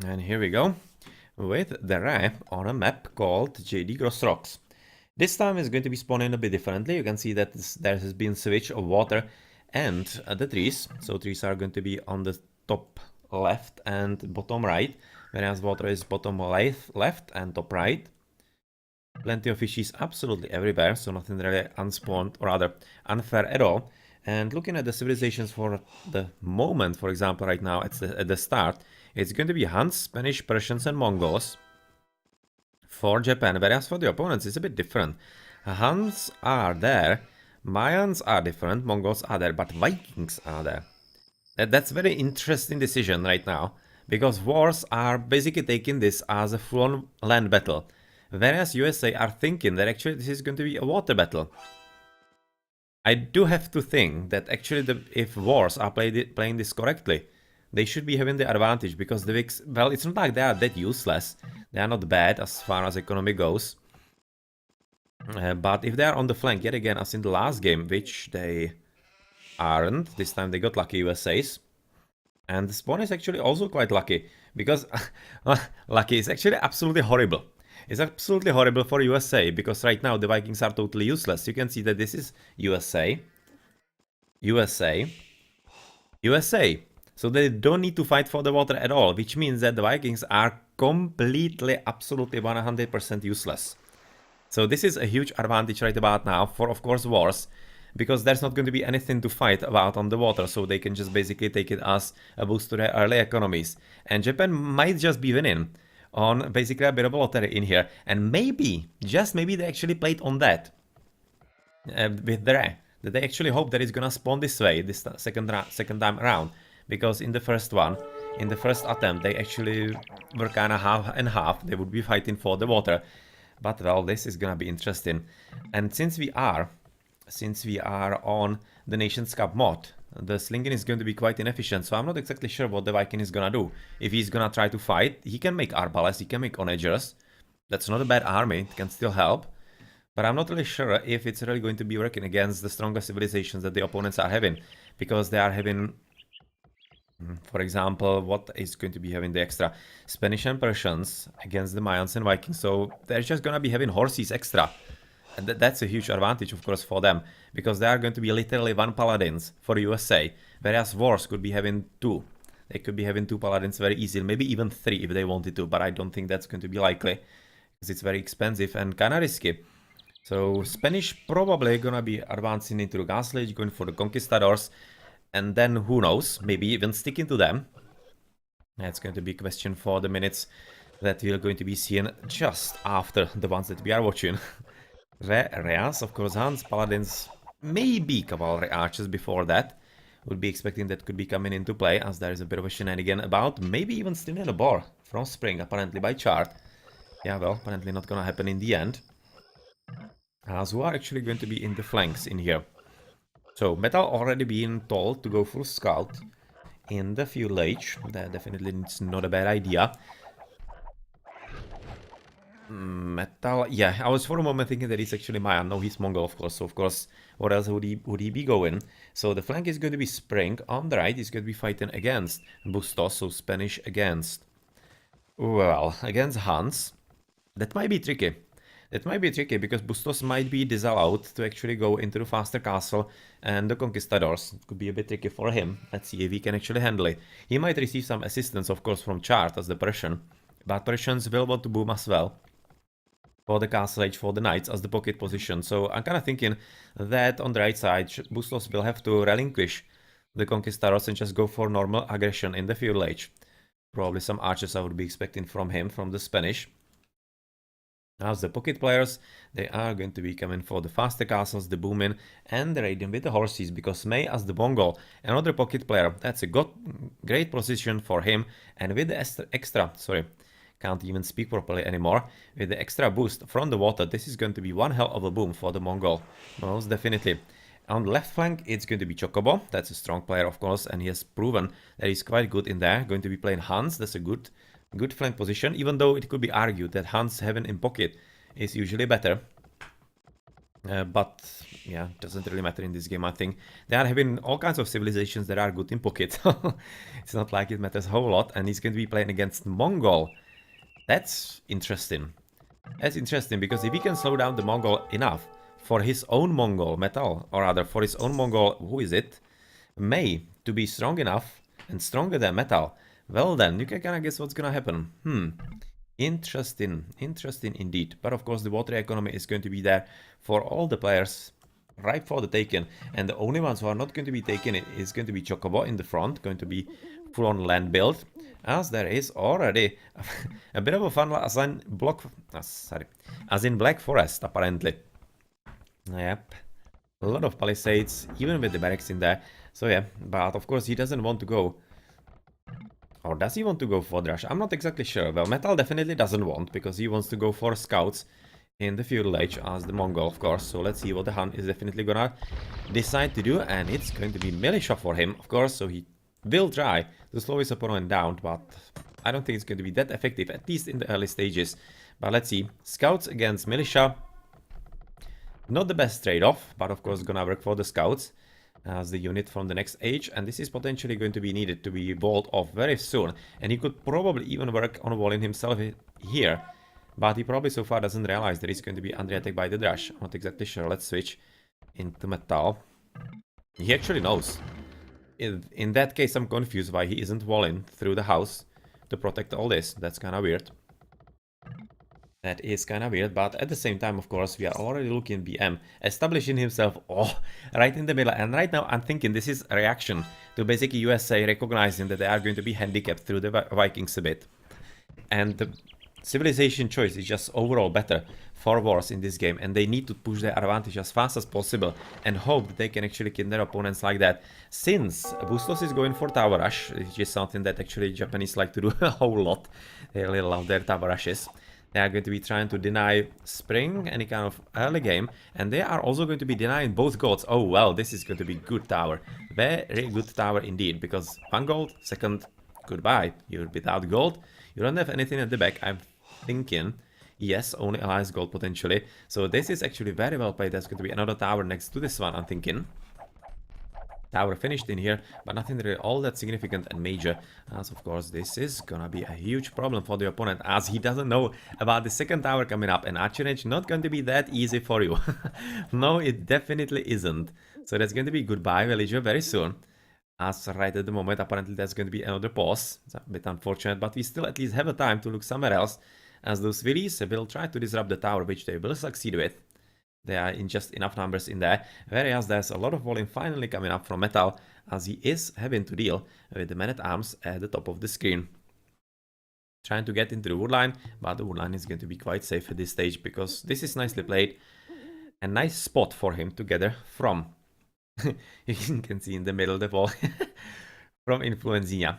And here we go with the ramp on a map called JD Gross Rocks. This time is going to be spawning a bit differently. You can see that there has been switch of water and the trees. So trees are going to be on the top left and bottom right, whereas water is bottom left and top right. Plenty of fishes absolutely everywhere, so nothing really unspawned or rather unfair at all. And looking at the civilizations for the moment, for example, right now at the start, it's going to be Huns, Spanish, Persians, and Mongols for Japan, whereas for the opponents it's a bit different. Huns are there, Mayans are different, Mongols are there, but Vikings are there. That's very interesting decision right now, because wars are basically taking this as a full-on land battle, whereas USA are thinking that actually this is going to be a water battle. I do have to think that actually if wars are playing this correctly, they should be having the advantage, because the Viks, well, it's not like they are that useless. They are not bad as far as economy goes. But if they are on the flank yet again as in the last game, which they aren't, this time they got lucky USAs. And the spawn is actually also quite lucky, because lucky is actually absolutely horrible. It's absolutely horrible for USA, because right now the Vikings are totally useless. You can see that this is USA, USA, USA. So they don't need to fight for the water at all, which means that the Vikings are completely, absolutely 100% useless. So this is a huge advantage right about now for, of course, wars, because there's not going to be anything to fight about on the water, so they can just basically take it as a boost to their early economies. And Japan might just be winning on basically a bit of a lottery in here, and maybe, just maybe they actually played on that with the Re, that they actually hope that it's gonna spawn this way, this second time around, because in the first one, in the first attempt, they actually were kind of half and half. They would be fighting for the water. But well, this is gonna be interesting. And since we are on the Nations Cup mod, the slinging is going to be quite inefficient, so I'm not exactly sure what the Viking is gonna do. If he's gonna try to fight, he can make Arbales, he can make Onagers. That's not a bad army, it can still help. But I'm not really sure if it's really going to be working against the stronger civilizations that the opponents are having, because they are having, for example, what is going to be having the extra? Spanish and Persians against the Mayans and Vikings, so they're just gonna be having horses extra. And that's a huge advantage, of course, for them, because they are going to be literally one paladins for USA, whereas wars could be having two. They could be having two paladins very easily, maybe even three if they wanted to, but I don't think that's going to be likely, because it's very expensive and kind of risky. So Spanish probably gonna be advancing into the Castle Age, going for the Conquistadors, and then who knows, maybe even sticking to them. That's going to be a question for the minutes that we're going to be seeing just after the ones that we are watching. Reas, of course, Huns, Paladins, maybe Cavalry Archers before that. Would be expecting that could be coming into play, as there is a bit of a shenanigan about, maybe even stealing a boar from Spring, apparently by chart. Yeah, well, apparently not gonna happen in the end. As who are actually going to be in the flanks in here. So, Metal already being told to go full scout in the Fuel Age. That definitely is not a bad idea. Metal, yeah, I was for a moment thinking that he's actually Mayan. No, he's Mongol, of course. So, of course, what else would he be going? So, the flank is going to be Spring. On the right, he's going to be fighting against Bustos, so Spanish against, well, against Hans. That might be tricky. That might be tricky, because Bustos might be disallowed to actually go into the faster castle and the Conquistadors. It could be a bit tricky for him. Let's see if he can actually handle it. He might receive some assistance, of course, from Chart as the Persian, but Persians will want to boom as well for the Castle Age for the Knights as the pocket position. So I'm kind of thinking that on the right side, Bustos will have to relinquish the Conquistadors and just go for normal aggression in the Fuel Age. Probably some archers I would be expecting from him, from the Spanish. As the pocket players, they are going to be coming for the faster castles, the booming, and the raiding with the horses, because May as the Mongol, another pocket player, that's a great position for him, and with the extra, sorry, can't even speak properly anymore, with the extra boost from the water, this is going to be one hell of a boom for the Mongol, most definitely. On the left flank, it's going to be Chocobo, that's a strong player, of course, and he has proven that he's quite good in there, going to be playing Hans, that's a good flank position, even though it could be argued that Hans having in pocket is usually better. But yeah, doesn't really matter in this game, I think. They are having all kinds of civilizations that are good in pocket. It's not like it matters a whole lot. And he's going to be playing against Mongol. That's interesting. That's interesting, because if he can slow down the Mongol enough for his own Mongol metal, or rather for his own Mongol, who is it? May, to be strong enough and stronger than metal, well then, you can kind of guess what's gonna happen. Interesting, interesting indeed. But of course the water economy is going to be there for all the players, right for the taken. And the only ones who are not going to be taken is going to be Chocobo in the front, going to be full-on land build, as there is already a bit of a fun as in as in Black Forest apparently. Yep, a lot of palisades, even with the barracks in there. So yeah, but of course he doesn't want to go. Or does he want to go for Trush? I'm not exactly sure. Well, Metal definitely doesn't want, because he wants to go for scouts in the feudal age as the Mongol, of course. So let's see what the Han is definitely gonna decide to do. And it's going to be militia for him, of course. So he will try to slow his opponent down, but I don't think it's going to be that effective, at least in the early stages. But let's see. Scouts against militia. Not the best trade-off, but of course gonna work for the scouts as the unit from the next age, and this is potentially going to be needed to be walled off very soon. And he could probably even work on walling himself here, but he probably so far doesn't realize that he's going to be under attack by the Trush. I'm not exactly sure. Let's switch into metal. He actually knows. In that case, I'm confused why he isn't walling through the house to protect all this. That's kind of weird. That is kind of weird, but at the same time, of course, we are already looking BM, establishing himself right in the middle. And right now, I'm thinking this is a reaction to basically USA recognizing that they are going to be handicapped through the Vikings a bit. And the civilization choice is just overall better for wars in this game, and they need to push their advantage as fast as possible and hope that they can actually kill their opponents like that. Since Bustos is going for tower rush, which is something that actually Japanese like to do a whole lot. They really love their tower rushes. They are going to be trying to deny Spring, any kind of early game, and they are also going to be denying both golds. Oh well, this is going to be good tower. Very good tower indeed, because 1 gold, second, goodbye. You're without gold, you don't have anything at the back, I'm thinking. Yes, only allies gold potentially. So this is actually very well played. There's going to be another tower next to this one, I'm thinking. Tower finished in here, but nothing really all that significant and major, as of course this is gonna be a huge problem for the opponent, as he doesn't know about the second tower coming up, and archer range not going to be that easy for you. No, it definitely isn't. So that's going to be goodbye villager very soon, as right at the moment apparently there's going to be another pause. It's a bit unfortunate, but we still at least have a time to look somewhere else, as those villies will try to disrupt the tower, which they will succeed with. They are in just enough numbers in there, whereas there's a lot of volume finally coming up from Metal, as he is having to deal with the man-at-arms at the top of the screen. Trying to get into the woodline, but the woodline is going to be quite safe at this stage, because this is nicely played. A nice spot for him to gather from. You can see in the middle the wall from Influenzia.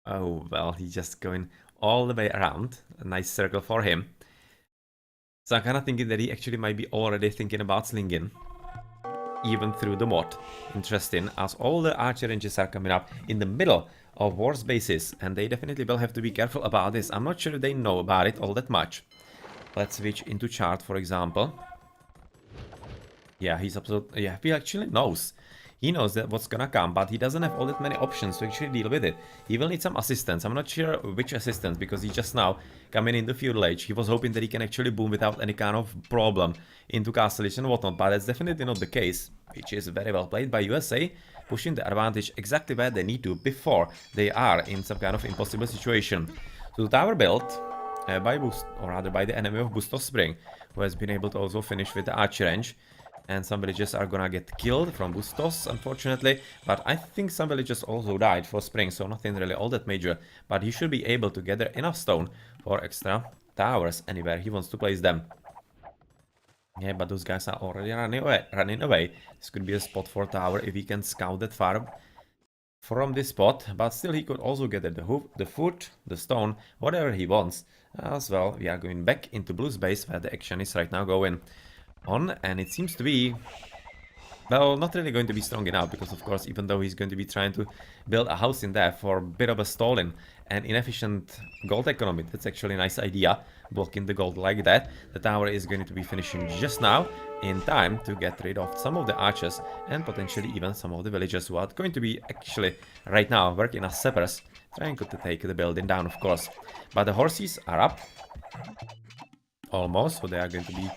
Oh, well, he's just going all the way around. A nice circle for him. So I'm kind of thinking that he actually might be already thinking about slinging, even through the mod. Interesting, as all the archer ranges are coming up in the middle of war's bases, and they definitely will have to be careful about this. I'm not sure if they know about it all that much. Let's switch into chart, for example. Yeah, he's absolutely... Yeah, he actually knows. He knows that what's gonna come, but he doesn't have all that many options to actually deal with it. He will need some assistance. I'm not sure which assistance, because he just now coming in the feudal age. He was hoping that he can actually boom without any kind of problem into castlage and whatnot, but that's definitely not the case, which is very well played by USA, pushing the advantage exactly where they need to before they are in some kind of impossible situation. So the tower built by the enemy of Bustos Spring, who has been able to also finish with the archer range. And some villagers are gonna get killed from Bustos, unfortunately. But I think some villagers also died for Spring, so nothing really all that major. But he should be able to gather enough stone for extra towers anywhere he wants to place them. Yeah, but those guys are already running away. This could be a spot for tower if he can scout that far from this spot. But still, he could also gather the foot, the stone, whatever he wants. As well, we are going back into Blue's base, where the action is right now going on, and it seems to be well, not really going to be strong enough because, of course, even though he's going to be trying to build a house in there for a bit of a stalling and inefficient gold economy, that's actually a nice idea, blocking the gold like that. The tower is going to be finishing just now in time to get rid of some of the archers and potentially even some of the villagers who are going to be actually right now working as sappers, trying to take the building down, of course. But the horses are up. Almost, so they are going to be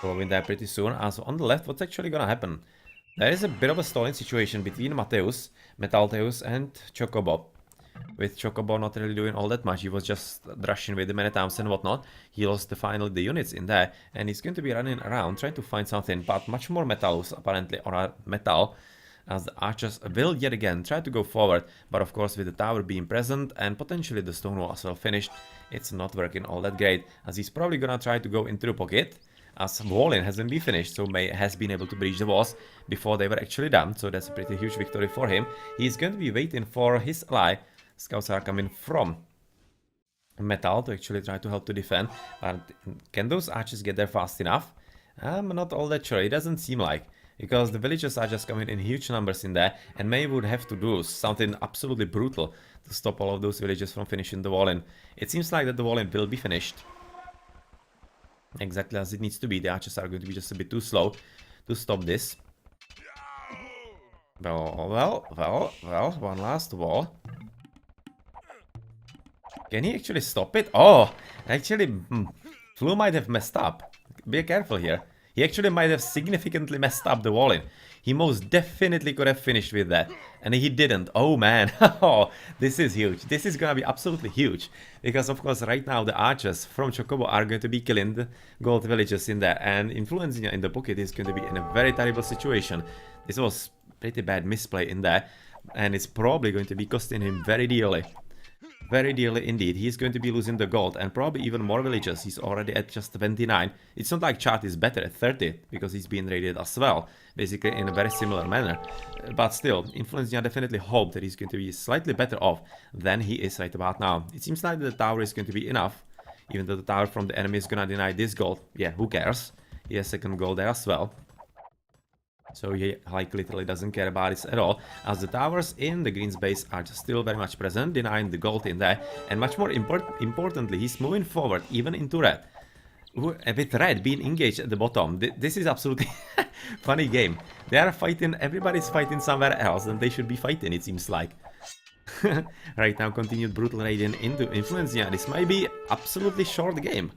following there pretty soon. Also on the left, what's actually gonna happen? There is a bit of a stalling situation between Mateus, Metalteus and Chocobo. With Chocobo not really doing all that much, he was just rushing with the many times and whatnot. He lost finally the units in there, and he's going to be running around trying to find something, but much more Metalus apparently, or metal, as the archers will yet again try to go forward, but of course with the tower being present and potentially the stone wall as well finished, it's not working all that great, as he's probably gonna try to go into the pocket, as walling hasn't been finished, so May has been able to breach the walls before they were actually done, so that's a pretty huge victory for him. He's going to be waiting for his ally. Scouts are coming from metal to actually try to help to defend, but can those archers get there fast enough? I'm not all that sure, it doesn't seem like, because the villagers are just coming in huge numbers in there, and May would have to do something absolutely brutal to stop all of those villagers from finishing the wall in. It seems like that the wall in will be finished exactly as it needs to be. The archers are going to be just a bit too slow to stop this. Well, one last wall. Can he actually stop it? Oh, actually, Flu might have messed up. Be careful here. He actually might have significantly messed up the wall in. He most definitely could have finished with that. And he didn't. Oh man. Oh, this is huge. This is gonna be absolutely huge. Because of course right now the archers from Chocobo are going to be killing the gold villagers in there. And Influencia in the pocket is going to be in a very terrible situation. This was pretty bad misplay in there. And it's probably going to be costing him very dearly. Very dearly indeed. He's going to be losing the gold and probably even more villages. He's already at just 29. It's not like Chart is better at 30 because he's being raided as well, basically in a very similar manner. But still, Influencia definitely hope that he's going to be slightly better off than he is right about now. It seems like the tower is going to be enough, even though the tower from the enemy is gonna deny this gold. Yeah, who cares? He has second gold there as well. So he like literally doesn't care about it at all, as the towers in the green's base are just still very much present, denying the gold in there, and much more importantly, he's moving forward even into red. With red being engaged at the bottom. This is absolutely funny game. They are fighting, everybody's fighting somewhere else than they should be fighting, it seems like. Right now, continued brutal raiding into Influencia. This might be absolutely short game.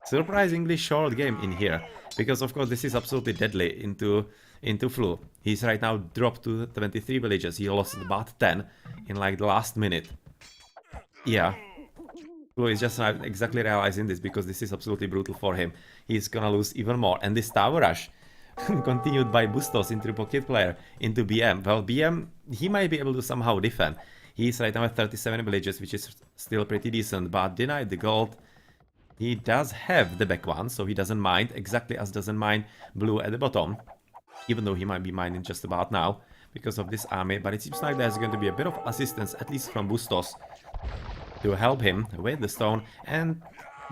Surprisingly short game in here, because of course this is absolutely deadly into Flu. He's right now dropped to 23 villages. He lost about 10 in like the last minute. Yeah, Flu is just not exactly realizing this, because this is absolutely brutal for him. He's gonna lose even more. And this tower rush continued by Bustos into pocket player into BM. Well, BM, he might be able to somehow defend. He's right now at 37 villages, which is still pretty decent, but denied the gold. He does have the back one, so he doesn't mind, exactly as doesn't mind Blue at the bottom. Even though he might be minding just about now because of this army, but it seems like there's going to be a bit of assistance, at least from Bustos, to help him with the stone, and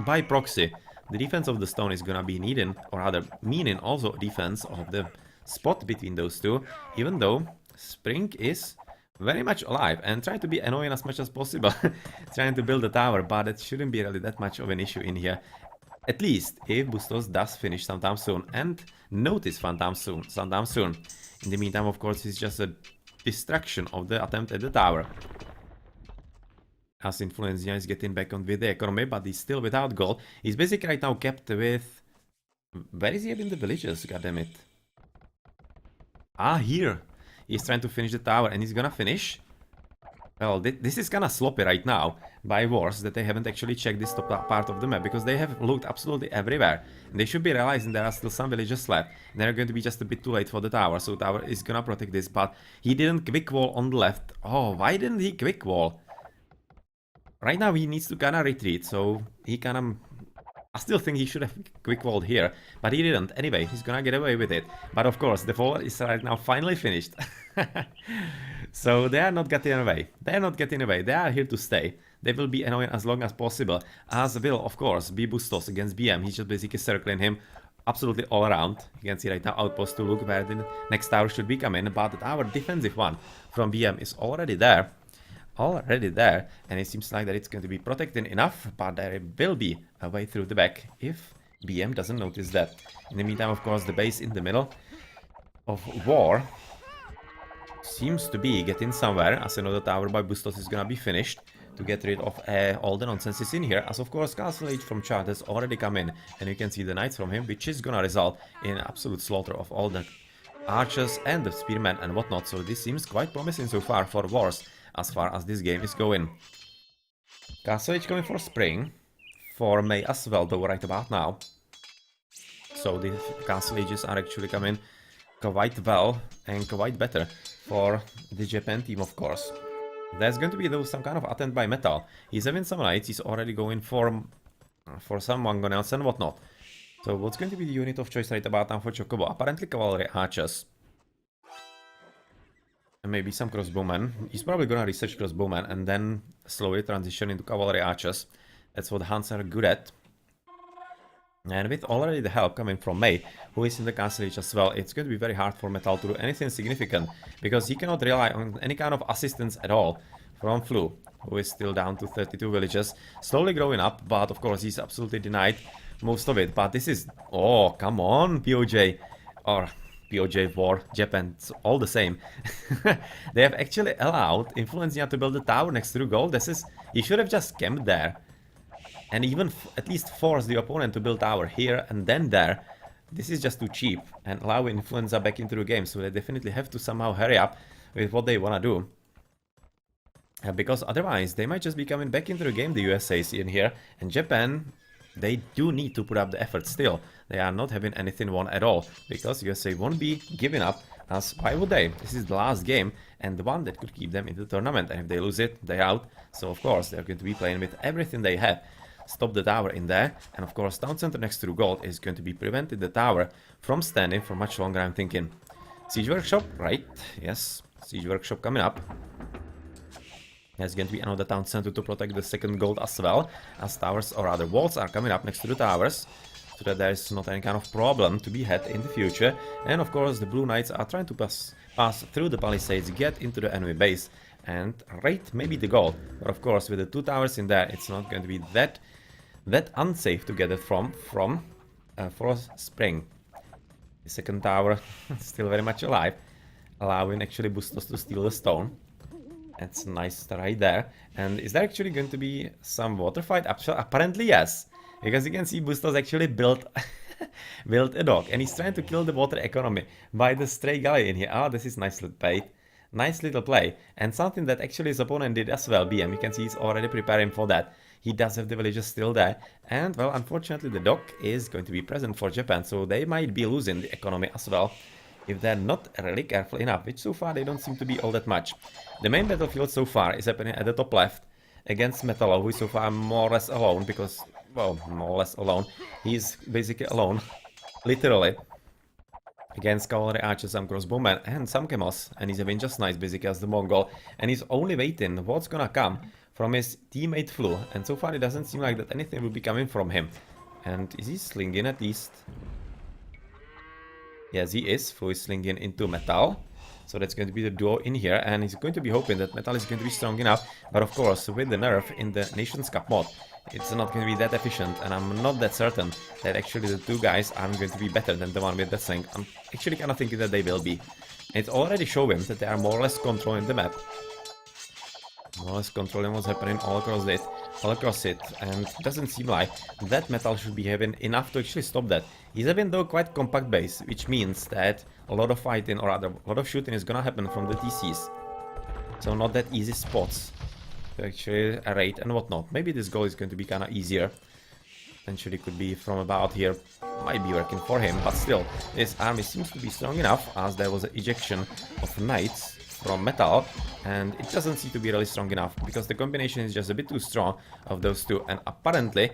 by proxy, the defense of the stone is gonna be needing, or rather meaning also defense of the spot between those two, even though Spring is very much alive and trying to be annoying as much as possible, trying to build a tower, but it shouldn't be really that much of an issue in here. At least if Bustos does finish sometime soon, and notice sometime soon. In the meantime, of course, it's just a distraction of the attempt at the tower. As Influencia is getting back on with the economy, but he's still without gold. He's basically right now kept with... Where is he in the villages, goddammit? Ah, here! He's trying to finish the tower, and he's gonna finish. Well, this is kinda sloppy right now by wars that they haven't actually checked this top part of the map, because they have looked absolutely everywhere. And they should be realizing there are still some villages left. And they're going to be just a bit too late for the tower, so tower is gonna protect this, but he didn't quick wall on the left. Oh, why didn't he quick wall? Right now he needs to kinda retreat, so he kinda... I still think he should have quick walled here, but he didn't. Anyway, he's gonna get away with it. But of course, the wall is right now finally finished. So they are not getting away. They are not getting away. They are here to stay. They will be annoying as long as possible. As will, of course, be Bustos against BM. He's just basically circling him absolutely all around. You can see right now outpost to look where the next tower should be coming, but our defensive one from BM is already there. And it seems like that it's going to be protected enough, but there will be a way through the back if BM doesn't notice that. In the meantime, of course, the base in the middle of war seems to be getting somewhere, as another tower by Bustos is gonna be finished to get rid of all the nonsense in here, as of course Castle Age from Chad has already come in, and you can see the knights from him, which is gonna result in absolute slaughter of all the archers and the spearmen and whatnot, so this seems quite promising so far for wars, as far as this game is going. Castle Age going for spring, for May as well though right about now. So the Castle Ages are actually coming quite well and quite better for the Japan team, of course. There's going to be though some kind of attempt by Metal. He's having some knights, he's already going for some mangonels and whatnot. So what's going to be the unit of choice right about now for Chocobo? Apparently cavalry archers. And maybe some crossbowmen. He's probably gonna research crossbowmen and then slowly transition into cavalry archers. That's what Huns are good at. And with already the help coming from May, who is in the Castle Age as well, it's going to be very hard for Metal to do anything significant, because he cannot rely on any kind of assistance at all from Flu, who is still down to 32 villages, slowly growing up, but of course he's absolutely denied most of it. But this is... oh, come on, POJ. Or POJ War, Japan, it's all the same. They have actually allowed Influencia to build a tower next to the goal. This is... he should have just camped there. And even at least force the opponent to build tower here and then there. This is just too cheap, and allow Influenza back into the game, so they definitely have to somehow hurry up with what they wanna do. Because otherwise they might just be coming back into the game, the USA's in here, and Japan, they do need to put up the effort still. They are not having anything won at all, because USA won't be giving up, as why would they? This is the last game, and the one that could keep them in the tournament, and if they lose it, they're out. So of course they're going to be playing with everything they have. Stop the tower in there, and of course town center next to the gold is going to be preventing the tower from standing for much longer, I'm thinking. Siege workshop, right, yes, siege workshop coming up. There's going to be another town center to protect the second gold as well, as towers, or rather walls, are coming up next to the towers, so that there's not any kind of problem to be had in the future. And of course the blue knights are trying to pass through the palisades, get into the enemy base and raid maybe the gold. But of course with the two towers in there, it's not going to be that unsafe to get it from for spring. The second tower still very much alive, allowing actually Bustos to steal the stone. That's nice right there. And is there actually going to be some water fight? Apparently yes, because you can see Bustos actually built built a dock, and he's trying to kill the water economy by the stray galley in here. Oh, this is nice little play. Nice little play, and something that actually his opponent did as well. BM, you can see he's already preparing for that. He does have the villagers still there, and well, unfortunately the dock is going to be present for Japan, so they might be losing the economy as well if they're not really careful enough, which so far they don't seem to be all that much. The main battlefield so far is happening at the top left against Metallo, who is so far more or less alone, because, well, more or less alone. He's basically alone, literally, against cavalry archers, some crossbowmen and some camels, and he's having just nice basically as the Mongol, and he's only waiting what's gonna come from his teammate Flu, and so far it doesn't seem like that anything will be coming from him. And is he slinging at least? Yes, he is. Flu is slinging into Metal, so that's going to be the duo in here, and he's going to be hoping that Metal is going to be strong enough, but of course with the nerf in the Nations Cup mod, it's not going to be that efficient, and I'm not that certain that actually the two guys aren't going to be better than the one with the sling. I'm actually kind of thinking that they will be. It's already showing that they are more or less controlling the map. More or less controlling what's happening all across it, and it doesn't seem like that Metal should be having enough to actually stop that. He's having though quite compact base, which means that a lot of fighting, or rather a lot of shooting, is gonna happen from the TCs. So not that easy spots to actually raid and whatnot. Maybe this goal is going to be kind of easier. Potentially could be from about here, might be working for him, but still, this army seems to be strong enough, as there was an ejection of knights from Metal, and it doesn't seem to be really strong enough, because the combination is just a bit too strong of those two, and apparently,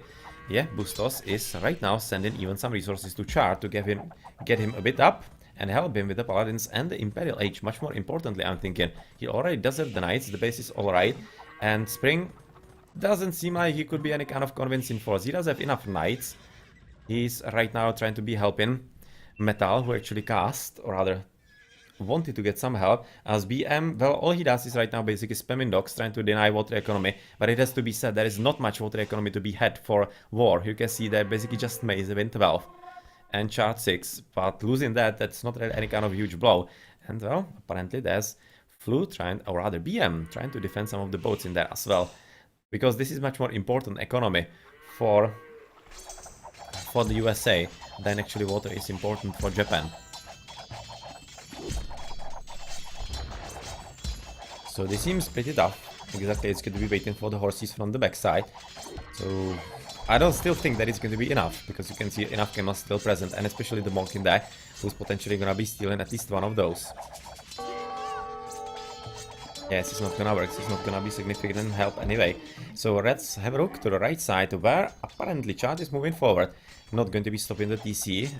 yeah, Bustos is right now sending even some resources to Char to get him a bit up, and help him with the Paladins and the Imperial Age. Much more importantly, I'm thinking, he already does have the Knights, the base is alright, and Spring doesn't seem like he could be any kind of convincing force. He does have enough Knights, He's right now trying to be helping Metal, who actually cast, or rather wanted to get some help, as BM, well, all he does is right now basically spamming docks, trying to deny water economy, but it has to be said, there is not much water economy to be had for war. You can see that basically just Maze win 12 and chart 6, but losing that, that's not really any kind of huge blow. And well, apparently there's Flu trying, or rather BM, trying to defend some of the boats in there as well, because this is much more important economy for the USA than actually water is important for Japan. So this seems pretty tough. Exactly, it's going to be waiting for the horses from the backside. So I don't still think that it's going to be enough, because you can see enough camels still present, and especially the monk in there, who's potentially going to be stealing at least one of those. Yes, it's not gonna work, it's not gonna be significant help anyway. So let's have a look to the right side, where apparently Chad is moving forward. Not going to be stopping the TC.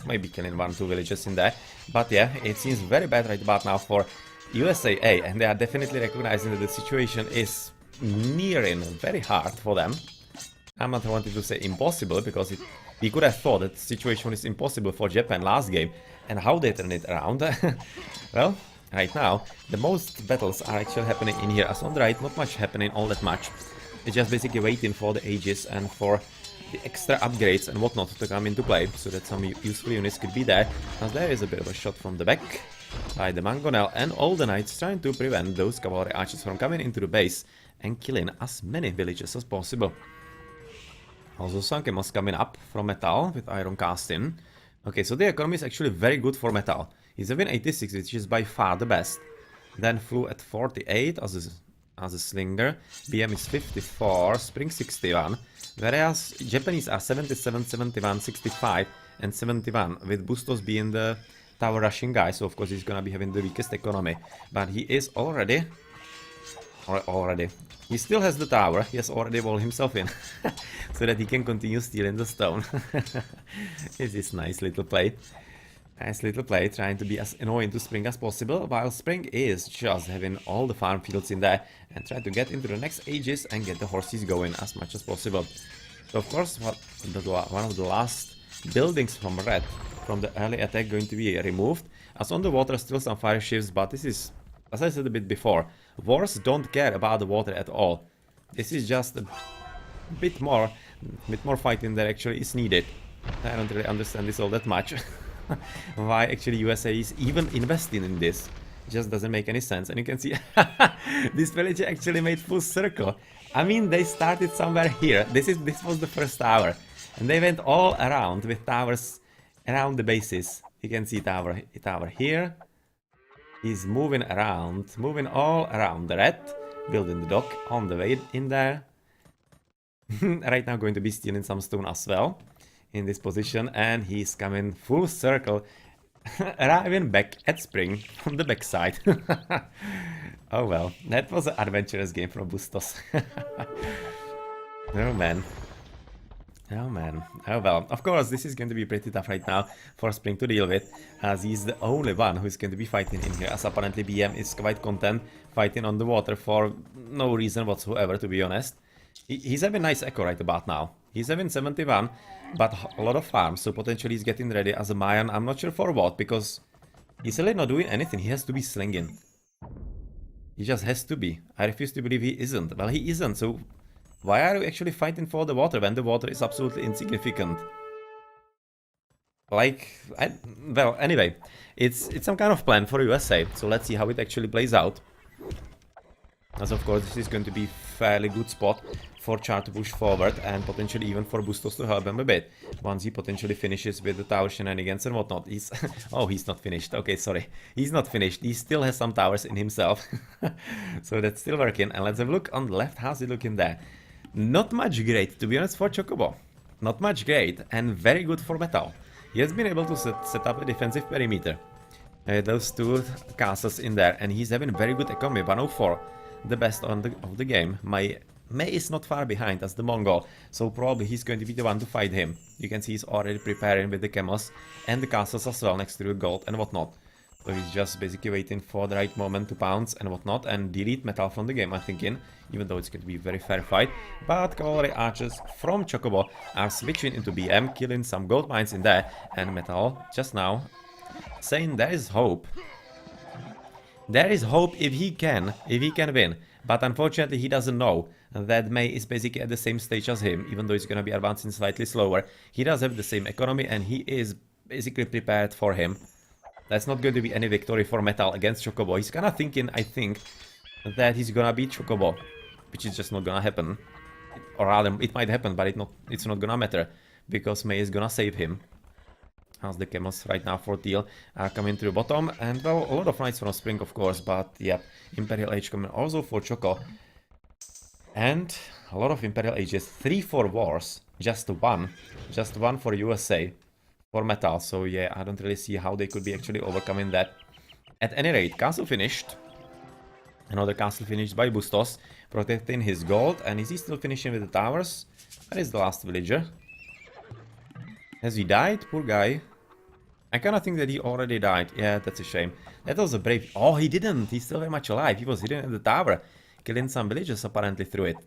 Maybe killing 1 or 2 villages in there. But yeah, it seems very bad right about now for USAA, and they are definitely recognizing that the situation is nearing very hard for them. I'm not wanting to say impossible, because we could have thought that the situation is impossible for Japan last game, and how they turn it around. Well, right now, the most battles are actually happening in here, as on the right, not much happening all that much. It's just basically waiting for the ages and for the extra upgrades and whatnot to come into play, so that some useful units could be there. As there is a bit of a shot from the back by the Mangonel, and all the knights trying to prevent those cavalry archers from coming into the base and killing as many villages as possible. Also some camels coming up from Metal with iron casting. Okay, so the economy is actually very good for Metal. He's having 86, which is by far the best. Then Flew at 48 as a slinger. BM is 54, Spring 61. Whereas Japanese are 77, 71, 65 and 71, with Bustos being the tower rushing guy, so of course he's gonna be having the weakest economy. But he is already... He still has the tower, he has already walled himself in, so that he can continue stealing the stone. This is nice little play. Nice little play, trying to be as annoying to Spring as possible, while Spring is just having all the farm fields in there and try to get into the next ages and get the horses going as much as possible. So of course, one of the last buildings from Red, from the early attack, going to be removed, as on the water still some fire shifts, but this is, as I said a bit before, wars don't care about the water at all. This is just a bit more fighting that actually is needed. I don't really understand this all that much. Why actually USA is even investing in this. It just doesn't make any sense. And you can see this village actually made full circle. I mean, they started somewhere here. This was the first tower, and they went all around with towers around the bases. You can see tower here. He's moving around, moving all around the red, building the dock on the way in there. Right now going to be stealing some stone as well in this position, and he's coming full circle, arriving back at Spring from the backside. Oh well, that was an adventurous game from Bustos. Oh man. Oh man. Oh well, of course this is going to be pretty tough right now for Spring to deal with, as he's the only one who's going to be fighting in here, as apparently BM is quite content fighting on the water for no reason whatsoever, to be honest. He's having nice echo right about now. He's having 71, but a lot of farms, so potentially he's getting ready as a Mayan. I'm not sure for what, because he's really not doing anything. He has to be slinging. He just has to be. I refuse to believe he isn't. Well, he isn't, so why are you actually fighting for the water when the water is absolutely insignificant? Like, well, anyway, it's some kind of plan for USA, so let's see how it actually plays out. As of course, this is going to be fairly good spot for Char to push forward, and potentially even for Bustos to help him a bit. Once he potentially finishes with the tower shenanigans and whatnot. He's oh, he's not finished. Okay, sorry. He's not finished. He still has some towers in himself. So that's still working. And let's have a look on the left. How's it looking there? Not much great, to be honest, for Chocobo. Not much great, and very good for Metal. He has been able to set up a defensive perimeter. Those two castles in there, and he's having very good economy, 104. The best of the game. May is not far behind as the Mongol, so probably he's going to be the one to fight him. You can see he's already preparing with the camels and the castles as well next to the gold and whatnot. So he's just basically waiting for the right moment to pounce and whatnot and delete Metal from the game, I'm thinking, even though it's going to be a very fair fight. But Cavalry Archers from Chocobo are switching into BM, killing some gold mines in there, and Metal just now saying there is hope. There is hope if he can win. But unfortunately he doesn't know that Mei is basically at the same stage as him, even though he's gonna be advancing slightly slower. He does have the same economy and he is basically prepared for him. That's not going to be any victory for Metal against Chocobo. He's kinda thinking, I think, that he's gonna beat Chocobo, which is just not gonna happen. Or rather, it might happen, but it's not gonna matter, because Mei is gonna save him. As the camels right now for Teal are coming to the bottom, and well, a lot of knights from Spring, of course, but yeah, Imperial Age coming also for Choco. And a lot of Imperial Ages, 3 for Wars, just one for USA. For Metal, so yeah, I don't really see how they could be actually overcoming that. At any rate, castle finished. Another castle finished by Bustos, protecting his gold, and is he still finishing with the towers? Where is the last villager? Has he died? Poor guy. I kinda think that he already died. Yeah, that's a shame. That was a brave... Oh, he didn't! He's still very much alive. He was hidden in the tower, killing some villagers apparently through it.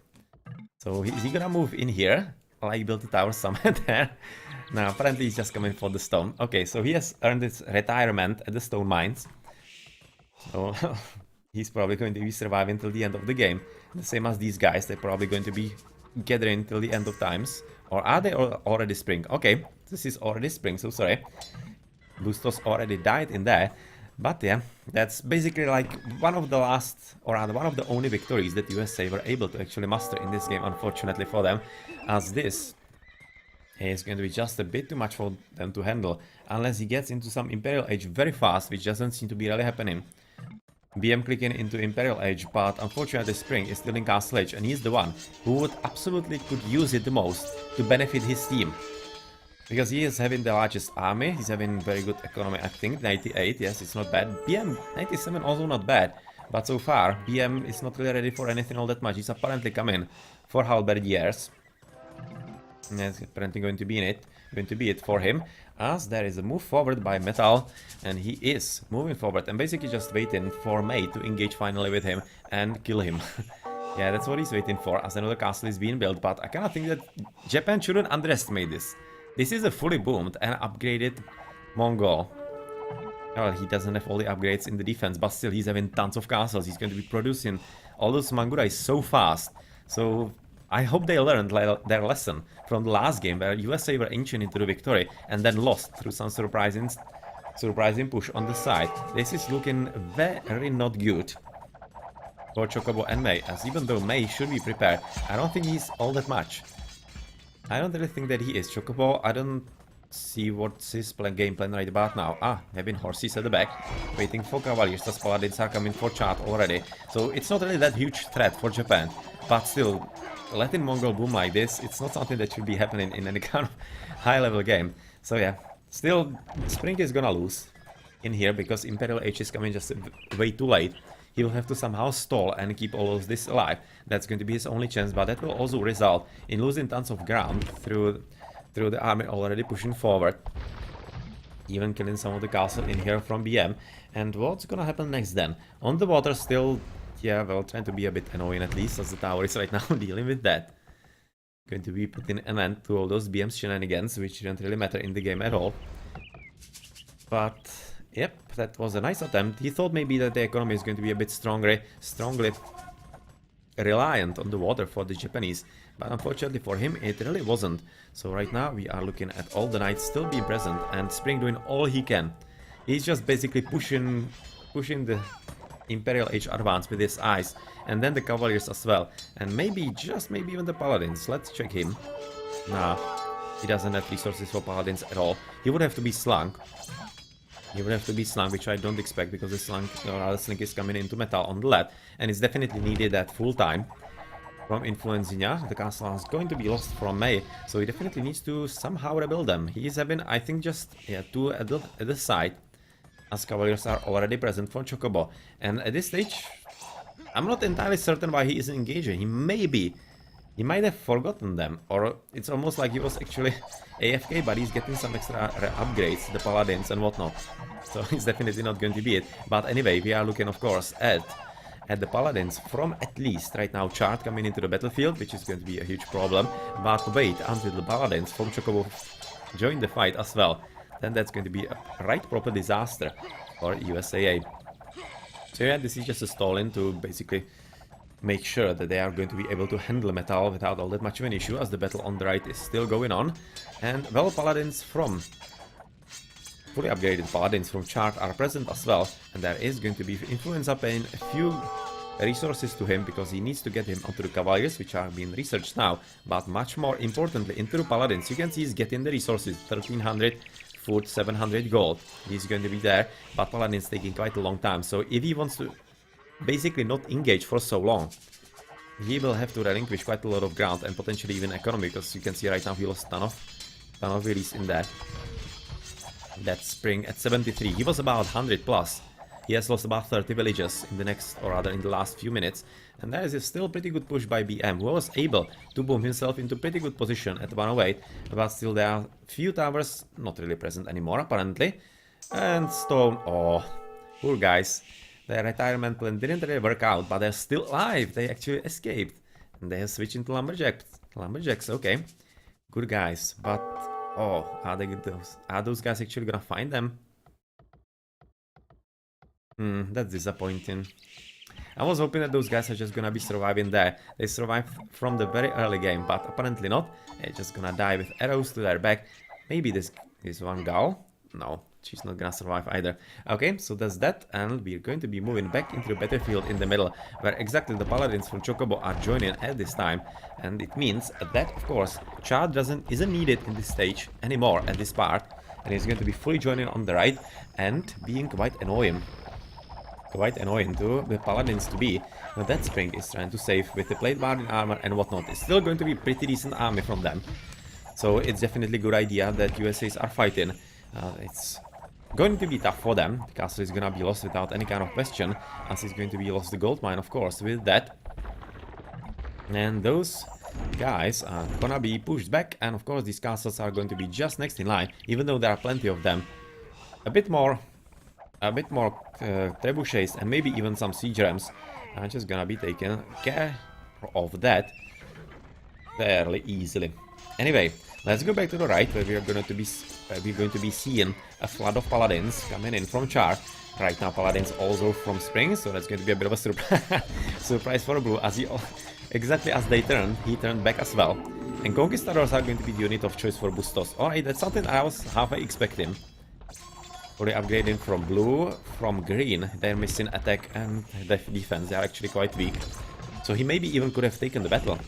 So is he gonna move in here? Like build the tower somewhere there? Now, apparently he's just coming for the stone. Okay, so he has earned his retirement at the stone mines. So he's probably going to be surviving till the end of the game. The same as these guys, they're probably going to be gathering till the end of times. Or are they already spring? Okay, this is already spring, so sorry. Bustos already died in there. But yeah, that's basically like one of the last, or rather one of the only victories that USA were able to actually muster in this game, unfortunately for them. As this is going to be just a bit too much for them to handle, unless he gets into some Imperial Age very fast, which doesn't seem to be really happening. BM clicking into Imperial Age, but unfortunately Spring is still in Castle Age, and he's the one who would absolutely could use it the most to benefit his team. Because he is having the largest army, he's having very good economy, I think, 98, yes, it's not bad. BM 97 also not bad, but so far BM is not really ready for anything all that much. He's apparently coming for halberdiers. That's apparently going to be it for him, as there is a move forward by Metal, and he is moving forward and basically just waiting for Mei to engage finally with him and kill him. Yeah, that's what he's waiting for, as another castle is being built, but I kind of think that Japan shouldn't underestimate this. This is a fully boomed and upgraded Mongol. Well, he doesn't have all the upgrades in the defense, but still he's having tons of castles. He's going to be producing all those Mangurais so fast. So I hope they learned their lesson from the last game, where USA were inching into the victory and then lost through some surprising push on the side. This is looking very not good for Chocobo and Mei, as even though Mei should be prepared, I don't think he's all that much. I don't really think that he is. Chocobo, I don't see what's his game plan right about now. Ah, having horses at the back, waiting for Cavaliers, as Paladins are coming for chat already. So it's not really that huge threat for Japan, but still, letting Mongol boom like this, it's not something that should be happening in any kind of high-level game. So yeah, still, Spring is gonna lose in here, because Imperial Age is coming just way too late. He will have to somehow stall and keep all of this alive. That's going to be his only chance, but that will also result in losing tons of ground through the army already pushing forward. Even killing some of the castle in here from BM. And what's gonna happen next then? On the water still, yeah, well, trying to be a bit annoying at least, as the tower is right now dealing with that. Going to be putting an end to all those BM shenanigans, which didn't really matter in the game at all. But yep, that was a nice attempt. He thought maybe that the economy is going to be a bit strongly reliant on the water for the Japanese, but unfortunately for him it really wasn't. So right now we are looking at all the knights still being present and Spring doing all he can. He's just basically pushing the Imperial Age advance with his eyes, and then the Cavaliers as well, and maybe, just maybe even the Paladins. Let's check him. Nah, he doesn't have resources for Paladins at all. He would have to be slung. He would have to be slung, which I don't expect, because the slink is coming into Metal on the left, and it's definitely needed at full time. From Influencia, the castle is going to be lost from Mei, so he definitely needs to somehow rebuild them. He is having, I think, just two at the side, as Cavaliers are already present for Chocobo. And at this stage, I'm not entirely certain why he isn't engaging. He may be He might have forgotten them, or it's almost like he was actually AFK, but he's getting some extra upgrades, the paladins and whatnot. So it's definitely not going to be it. But anyway, we are looking, of course, at the paladins from at least right now Chart coming into the battlefield, which is going to be a huge problem. But wait until the paladins from Chocobo join the fight as well. Then that's going to be a right proper disaster for USAA. So yeah, this is just a stall-in to basically make sure that they are going to be able to handle metal without all that much of an issue, as the battle on the right is still going on. And well, paladins from fully upgraded paladins from Chart are present as well, and there is going to be Influenza paying a few resources to him because he needs to get him onto the Cavaliers, which are being researched now, but much more importantly into the paladins. You can see he's getting the resources, 1300 food, 700 gold. He's going to be there, but paladins taking quite a long time, so if he wants to basically not engage for so long, he will have to relinquish quite a lot of ground and potentially even economy, because you can see right now he lost ton of release in there. That spring at 73, he was about 100 plus. He has lost about 30 villages in the next, or rather in the last few minutes, and that is still pretty good push by BM, who was able to boom himself into pretty good position at 108, but still there are few towers not really present anymore apparently. And Stone, oh, poor guys. Their retirement plan didn't really work out, but they're still alive. They actually escaped. And they have switched into lumberjacks. Lumberjacks, okay. Good guys, but oh, are those guys actually gonna find them? That's disappointing. I was hoping that those guys are just gonna be surviving there. They survived from the very early game, but apparently not. They're just gonna die with arrows to their back. Maybe this one gal? No. She's not gonna survive either. Okay, so that's that, and we're going to be moving back into the battlefield in the middle, where exactly the paladins from Chocobo are joining at this time, and it means that, of course, Chad isn't needed in this stage anymore at this part, and he's going to be fully joining on the right, and being quite annoying. Quite annoying to the paladins to be. Now that Spring is trying to save with the plate guarding armor and whatnot. It's still going to be pretty decent army from them, so it's definitely a good idea that USAs are fighting. It's going to be tough for them. The castle is gonna be lost without any kind of question, as it's going to be lost the gold mine, of course, with that. And those guys are gonna be pushed back, and of course these castles are going to be just next in line, even though there are plenty of them. A bit more trebuchets and maybe even some siege rams are just gonna be taken care of that fairly easily. Anyway, let's go back to the right, where we're going to be seeing a flood of paladins coming in from Char. Right now, paladins also from Spring, so that's going to be a bit of a surprise for Blue, as exactly as they turned, he turned back as well. And Conquistadors are going to be the unit of choice for Bustos. Alright, that's something I was halfway expecting. Already upgrading from Blue, from Green, they're missing attack and defense, they are actually quite weak. So he maybe even could have taken the battle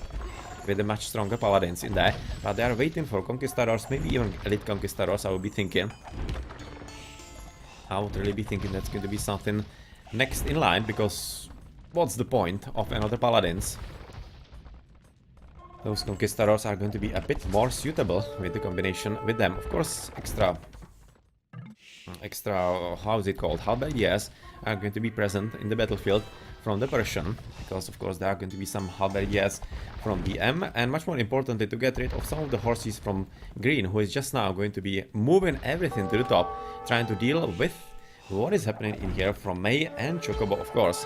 with the much stronger paladins in there, but they are waiting for Conquistadors, maybe even elite Conquistadors, I would be thinking. I would really be thinking that's going to be something next in line, because what's the point of another paladins? Those Conquistadors are going to be a bit more suitable with the combination with them. Of course, extra, how is it called, halberdiers are going to be present in the battlefield from the Persian, because of course there are going to be some halberdiers from BM, and much more importantly to get rid of some of the horses from Green, who is just now going to be moving everything to the top, trying to deal with what is happening in here from May and Chocobo, of course.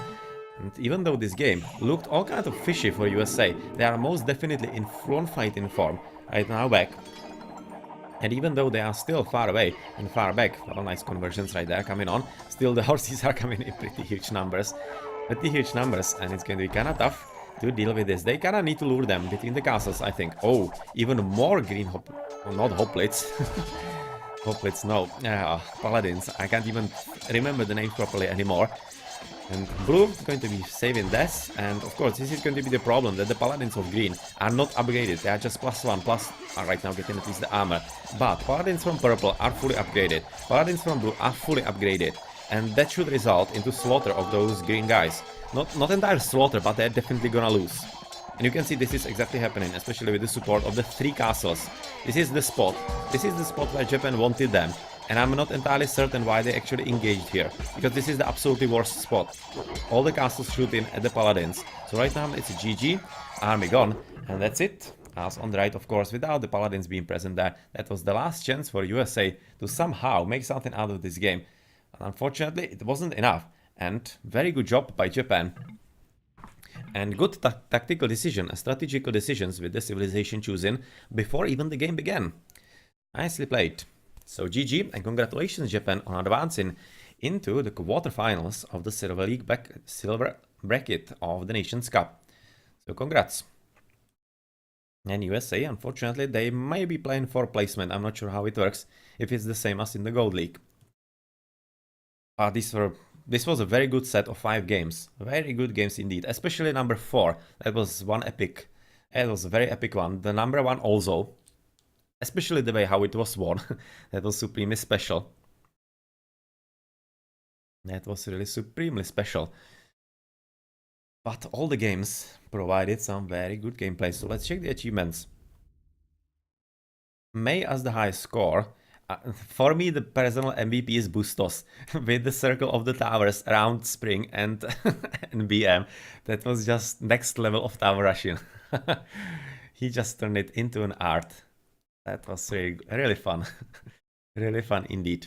And even though this game looked all kind of fishy for USA, they are most definitely in front fighting form right now back. And even though they are still far away and far back, well, nice conversions right there coming on, still the horses are coming in pretty huge numbers. And it's going to be kinda tough to deal with this. They kinda need to lure them between the castles, I think. Oh, even more green not hoplites. Hoplites, no. Paladins. I can't even remember the name properly anymore. And Blue is going to be saving this, and of course this is going to be the problem, that the Paladins of Green are not upgraded, they are just +1, plus are right now getting at least the armor. But Paladins from Purple are fully upgraded, Paladins from Blue are fully upgraded, and that should result into slaughter of those green guys. Not entire slaughter, but they're definitely gonna lose. And you can see this is exactly happening, especially with the support of the 3 castles. This is the spot where Japan wanted them. And I'm not entirely certain why they actually engaged here, because this is the absolutely worst spot. All the castles shoot in at the paladins. So right now it's a GG, army gone, and that's it. As on the right, of course, without the paladins being present there. That was the last chance for USA to somehow make something out of this game. And unfortunately, it wasn't enough. And very good job by Japan. And good tactical decision, strategical decisions with the civilization chosen before even the game began. Nicely played. So GG and congratulations Japan on advancing into the quarterfinals of the silver bracket of the Nations Cup. So congrats. And USA, unfortunately, they may be playing for placement. I'm not sure how it works, if it's the same as in the Gold League. This was a very good set of 5 games. Very good games indeed, especially number 4. That was one epic. It was a very epic one. The number 1 also. Especially the way how it was won. That was supremely special. That was really supremely special. But all the games provided some very good gameplay. So let's check the achievements. May as the highest score. For me, the personal MVP is Bustos with the circle of the towers around Spring and, and BM. That was just next level of tower rushing. He just turned it into an art. That was really fun. Really fun indeed.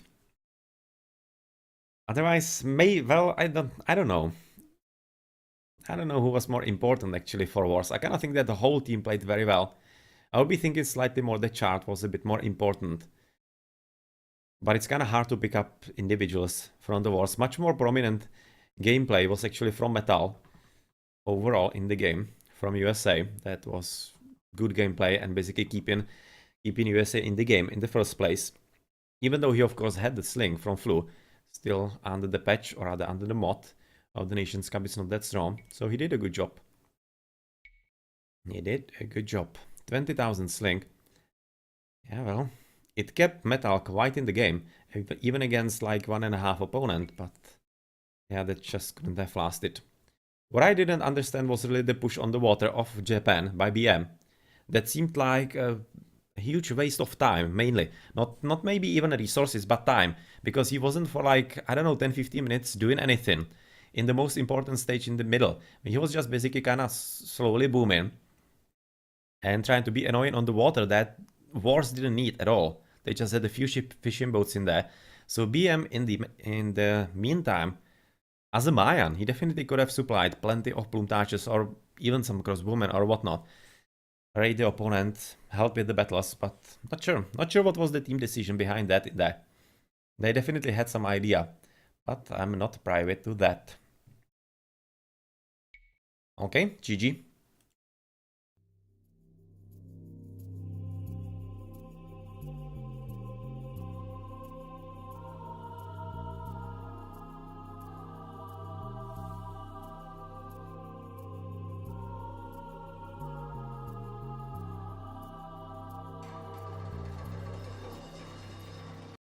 Otherwise, well, I don't know. I don't know who was more important actually for Wars. I kind of think that the whole team played very well. I would be thinking slightly more the chart was a bit more important. But it's kind of hard to pick up individuals from the Wars. Much more prominent gameplay was actually from Metal overall in the game from USA. That was good gameplay and basically keeping USA in the game in the first place. Even though he of course had the sling from Flu, still under the patch or rather under the mod of the Nations Cup, it's not that strong. So he did a good job. He did a good job. 20,000 sling. Yeah, well, it kept Metal quite in the game, even against like 1.5 opponent, but yeah, that just couldn't have lasted. What I didn't understand was really the push on the water of Japan by BM. That seemed like a huge waste of time, mainly. Not maybe even resources, but time. Because he wasn't for like, I don't know, 10-15 minutes doing anything in the most important stage in the middle. He was just basically kind of slowly booming and trying to be annoying on the water that Wars didn't need at all. They just had a few fishing boats in there. So BM in the meantime, as a Mayan, he definitely could have supplied plenty of plumtages or even some crossbowmen or whatnot. Raid the opponent, help with the battles, but not sure. Not sure what was the team decision behind that there. They definitely had some idea, but I'm not private to that. Okay, GG.